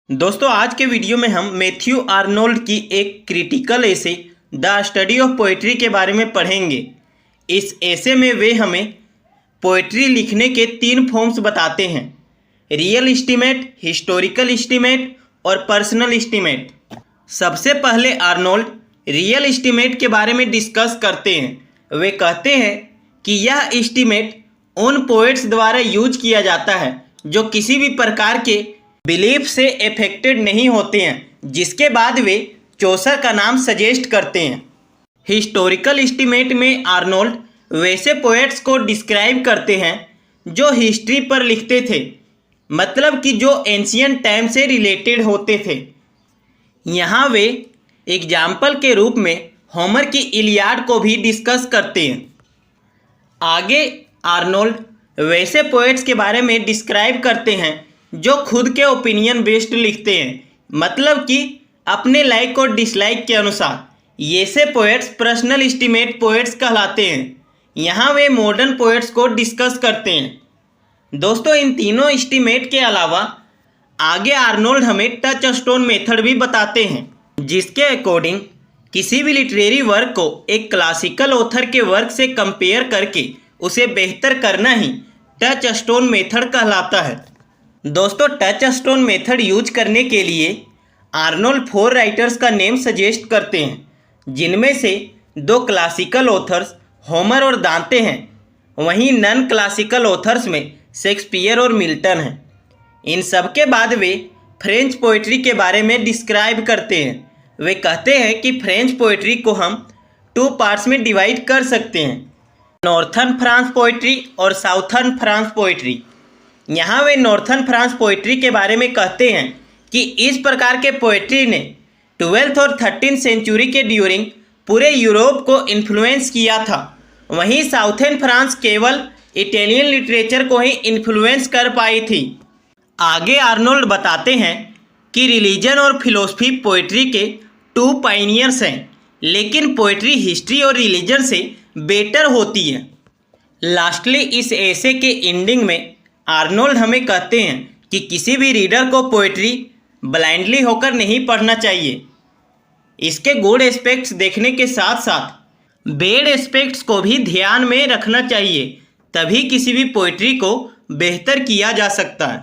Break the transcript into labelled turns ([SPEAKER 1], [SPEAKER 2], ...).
[SPEAKER 1] दोस्तों आज के वीडियो में हम मैथ्यू आर्नोल्ड की एक critical essay the study of poetry के बारे में पढ़ेंगे। इस एसे में वे हमें पोइट्री लिखने के 3 फॉर्म्स बताते हैं, रियल एस्टीमेट, हिस्टोरिकल एस्टीमेट और पर्सनल एस्टीमेट। सबसे पहले आर्नोल्ड रियल एस्टीमेट के बारे में डिस्कस करते हैं। वे कहते हैं कि यह एस्टीमेट उन पोएट्स द्वारा यूज किया जाता है जो किसी भी प्रकार के बिलीफ से अफेक्टेड नहीं होते हैं, जिसके बाद वे चौसर का नाम सजेस्ट करते हैं। हिस्टोरिकल एस्टीमेट में आर्नोल्ड वैसे पोएट्स को डिस्क्राइब करते हैं जो हिस्ट्री पर लिखते थे, मतलब कि जो एंशियंट टाइम से रिलेटेड होते थे। यहाँ वे एग्जाम्पल के रूप में होमर की इलियाड को भी डिस्कस करते हैं। आगे आर्नोल्ड वैसे पोएट्स के बारे में डिस्क्राइब करते हैं जो खुद के ओपिनियन बेस्ड लिखते हैं, मतलब कि अपने लाइक और डिसलाइक के अनुसार। ये से पोएट्स पर्सनल एस्टीमेट पोएट्स कहलाते हैं। यहाँ वे मॉडर्न पोएट्स को डिस्कस करते हैं। दोस्तों इन तीनों एस्टीमेट के अलावा आगे आर्नोल्ड हमें टच स्टोन मेथड भी बताते हैं, जिसके अकॉर्डिंग किसी भी लिटरेरी वर्क को एक क्लासिकल ऑथर के वर्क से कंपेयर करके उसे बेहतर करना ही टच स्टोन मेथड कहलाता है। दोस्तों टच स्टोन मेथड यूज करने के लिए आर्नोल्ड 4 राइटर्स का नेम सजेस्ट करते हैं, जिनमें से 2 क्लासिकल ऑथर्स होमर और दांते हैं। वहीं नॉन क्लासिकल ऑथर्स में शेक्सपियर और मिल्टन हैं। इन सब के बाद वे फ्रेंच पोइट्री के बारे में डिस्क्राइब करते हैं। वे कहते हैं कि फ्रेंच पोइट्री को हम 2 पार्ट्स में डिवाइड कर सकते हैं, नॉर्थर्न फ्रांस पोइट्री और साउथर्न फ्रांस पोइट्री। यहाँ वे नॉर्थर्न फ्रांस पोइट्री के बारे में कहते हैं कि इस प्रकार के पोइट्री ने 12th और 13th सेंचुरी के ड्यूरिंग पूरे यूरोप को इन्फ्लुएंस किया था। वहीं साउथर्न फ्रांस केवल इटालियन लिटरेचर को ही इन्फ्लुएंस कर पाई थी। आगे आर्नोल्ड बताते हैं कि रिलीजन और फिलोसफी पोइट्री के 2 पायनियर्स हैं, लेकिन पोइट्री हिस्ट्री और रिलीजन से बेटर होती है। लास्टली इस एसे के एंडिंग में आर्नोल्ड हमें कहते हैं कि किसी भी रीडर को पोइट्री ब्लाइंडली होकर नहीं पढ़ना चाहिए। इसके गुड एस्पेक्ट्स देखने के साथ साथ बैड एस्पेक्ट्स को भी ध्यान में रखना चाहिए, तभी किसी भी पोइट्री को बेहतर किया जा सकता है।